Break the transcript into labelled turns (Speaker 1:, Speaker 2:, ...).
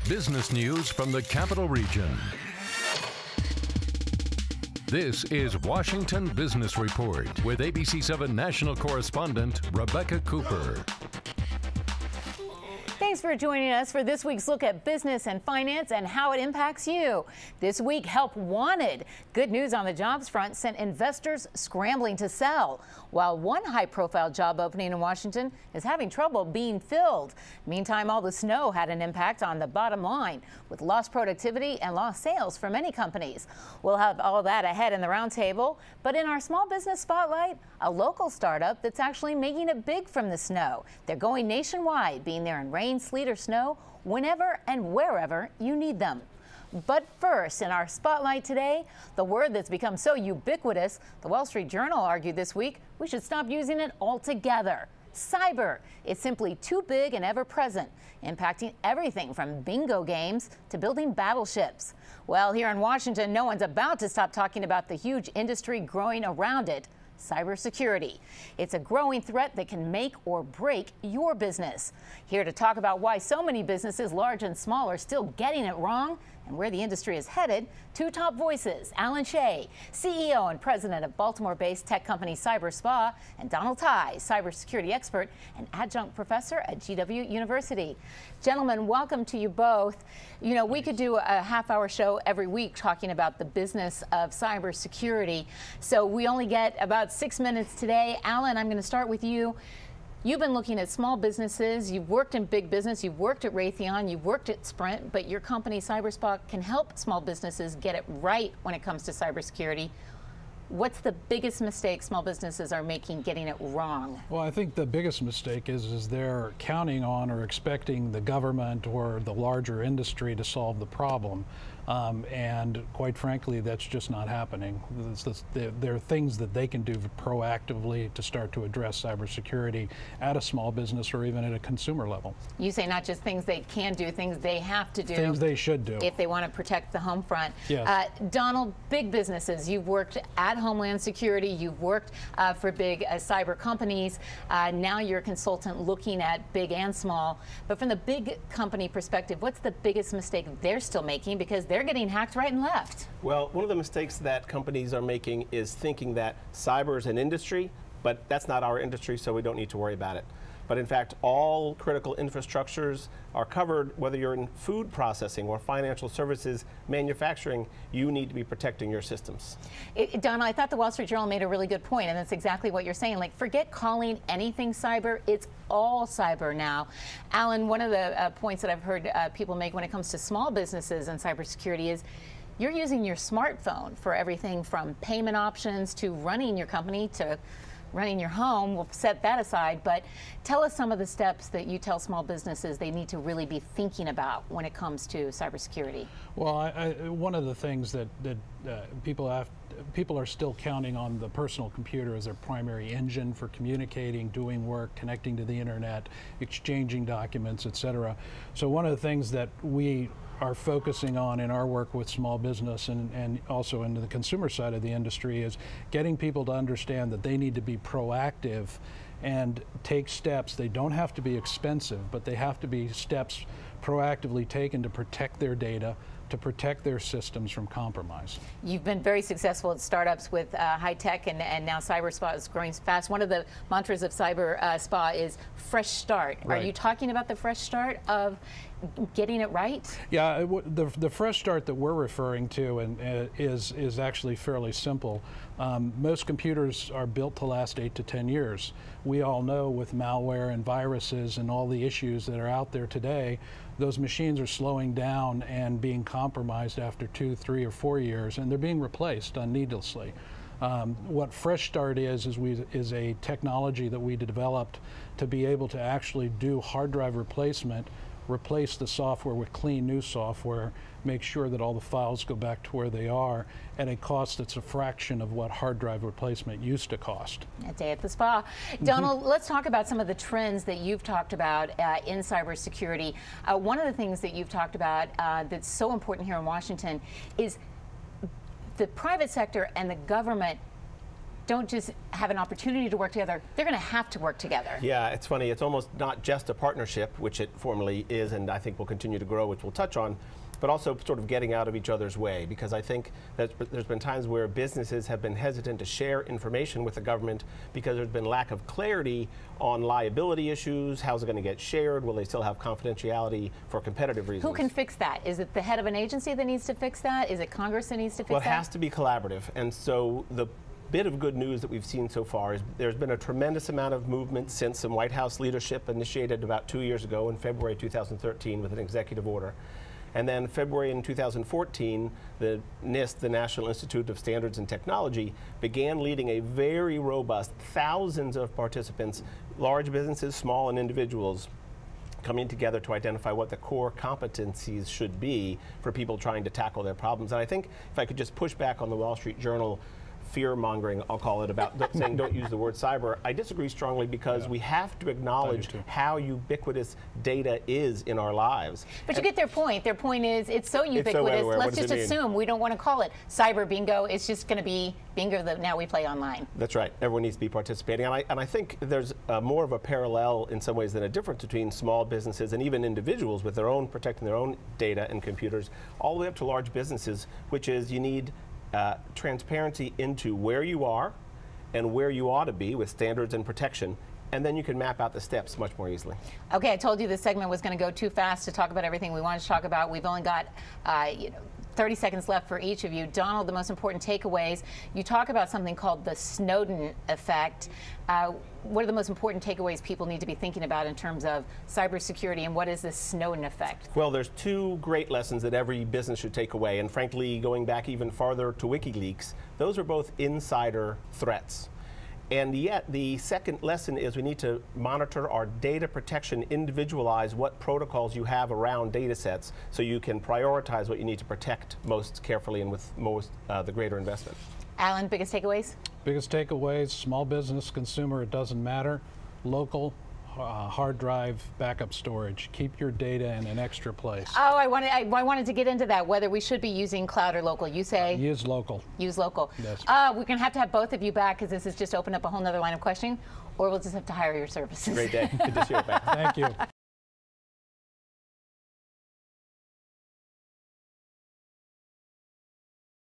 Speaker 1: business news from the Capital Region. This is Washington Business Report with ABC7 national correspondent Rebecca Cooper.
Speaker 2: Thanks for joining us for this week's look at business and finance and how it impacts you. This week, help wanted. Good news on the jobs front sent investors scrambling to sell, while one high-profile job opening in Washington is having trouble being filled. Meantime, all the snow had an impact on the bottom line, with lost productivity and lost sales for many companies. We'll have all that ahead in the roundtable, but in our small business spotlight, a local startup that's actually making it big from the snow. They're going nationwide, being there in rain, sleet, or snow, whenever and wherever you need them. But first, in our spotlight today, the word that's become so ubiquitous, the Wall Street Journal argued this week we should stop using it altogether. Cyber. It's simply too big and ever present, impacting everything from bingo games to building battleships. Well, here in Washington, no one's about to stop talking about the huge industry growing around it. Cybersecurity. It's a growing threat that can make or break your business. Here to talk about why so many businesses, large and small, are still getting it wrong and where the industry is headed, two top voices, Alan Shea, CEO and president of Baltimore-based tech company CyberSpa, and Donald Tye, cybersecurity expert and adjunct professor at GW University. Gentlemen, welcome to you both. You know, we could do a half-hour show every week talking about the business of cybersecurity, so we only get about 6 minutes today. Alan, I'm going to start with you. You've been looking at small businesses, you've worked in big business, you've worked at Raytheon, you've worked at Sprint, but your company CyberSpa can help small businesses get it right when it comes to cybersecurity. What's the biggest mistake small businesses are making getting it wrong?
Speaker 3: Well, I think the biggest mistake is they're counting on or expecting the government or the larger industry to solve the problem. And quite frankly, that's just not happening. There are things that they can do proactively to start to address cybersecurity at a small business or even at a consumer level. You
Speaker 2: say not just things they can do, things they have to do.
Speaker 3: Things they should do.
Speaker 2: If they want to protect the home front.
Speaker 3: Yes.
Speaker 2: Donald, big businesses. You've worked at Homeland Security. You've worked for big cyber companies. Now you're a consultant looking at big and small. But from the big company perspective, what's the biggest mistake they're still making? Because they're getting hacked right and left.
Speaker 4: Well, one of the mistakes that companies are making is thinking that cyber is an industry, but that's not our industry, so we don't need to worry about it. But in fact, all critical infrastructures are covered, whether you're in food processing or financial services, manufacturing, you need to be protecting your systems.
Speaker 2: Donna, I thought the Wall Street Journal made a really good point, and that's exactly what you're saying. Like, forget calling anything cyber, it's all cyber now. Alan, one of the points that I've heard people make when it comes to small businesses and cybersecurity is you're using your smartphone for everything from payment options to running your company to running your home. We'll set that aside, but tell us some of the steps that you tell small businesses they need to really be thinking about when it comes to cybersecurity.
Speaker 3: Well, one of the things that people are still counting on the personal computer as their primary engine for communicating, doing work, connecting to the internet, exchanging documents, etc. So one of the things that we are focusing on in our work with small business and also into the consumer side of the industry is getting people to understand that they need to be proactive and take steps. They don't have to be expensive, but they have to be steps proactively taken to protect their data, to protect their systems from compromise.
Speaker 2: You've been very successful at startups with high tech, and now CyberSpa is growing fast. One of the mantras of CyberSpa is fresh start. Right. Are you talking about the fresh start of getting it right?
Speaker 3: Yeah, the fresh start that we're referring to is actually fairly simple. Most computers are built to last 8 to 10 years. We all know with malware and viruses and all the issues that are out there today, those machines are slowing down and being compromised after 2, 3, or 4 years, and they're being replaced needlessly. What Fresh Start is a technology that we developed to be able to actually do hard drive replacement, replace the software with clean new software, make sure that all the files go back to where they are at a cost that's a fraction of what hard drive replacement used to cost.
Speaker 2: A day at the spa. Donald, let's talk about some of the trends that you've talked about in cybersecurity. One of the things that you've talked about that's so important here in Washington is the private sector and the government don't just have an opportunity to work together, they're going to have to work together.
Speaker 4: Yeah, it's funny. It's almost not just a partnership, which it formally is, and I think will continue to grow, which we'll touch on, but also sort of getting out of each other's way, because I think that there's been times where businesses have been hesitant to share information with the government because there's been lack of clarity on liability issues. How's it going to get shared? Will they still have confidentiality for competitive reasons?
Speaker 2: Who can fix that? Is it the head of an agency that needs to fix that? Is it Congress that needs to fix that?
Speaker 4: Well, it has to be collaborative, and so the bit of good news that we've seen so far is there's been a tremendous amount of movement since some White House leadership initiated about 2 years ago in February 2013 with an executive order. And then February in 2014, the NIST, the National Institute of Standards and Technology, began leading a very robust, thousands of participants, large businesses, small and individuals, coming together to identify what the core competencies should be for people trying to tackle their problems. And I think if I could just push back on the Wall Street Journal fear-mongering, I'll call it, about saying don't use the word cyber, I disagree strongly because we have to acknowledge how ubiquitous data is in our lives.
Speaker 2: But you get their point. Their point is it's so ubiquitous, let's just assume we don't want to call it cyber bingo. It's just going to be bingo that now we play online.
Speaker 4: That's right. Everyone needs to be participating. And I think there's more of a parallel in some ways than a difference between small businesses and even individuals with their own, protecting their own data and computers, all the way up to large businesses, which is you need transparency into where you are and where you ought to be with standards and protection, and then you can map out the steps much more easily.
Speaker 2: Okay, I told you this segment was going to go too fast to talk about everything we wanted to talk about. We've only got 30 seconds left for each of you. Donald, the most important takeaways. You talk about something called the Snowden effect. What are the most important takeaways people need to be thinking about in terms of cybersecurity, and what is the Snowden effect?
Speaker 4: Well, there's two great lessons that every business should take away, and frankly, going back even farther to WikiLeaks, those are both insider threats. And yet, the second lesson is we need to monitor our data protection, individualize what protocols you have around data sets so you can prioritize what you need to protect most carefully and with most the greater investment.
Speaker 2: Alan, biggest takeaways?
Speaker 3: Biggest takeaways, small business, consumer, it doesn't matter. Local, hard drive, backup storage. Keep your data in an extra place.
Speaker 2: Oh, I wanted to get into that, whether we should be using cloud or local. You say?
Speaker 3: Use local.
Speaker 2: Use local.
Speaker 3: Yes.
Speaker 2: We're going to have both of you back because this has just opened up a whole nother line of questioning, or we'll just have to hire your services.
Speaker 4: Great day. Good to see you back.
Speaker 3: Thank you.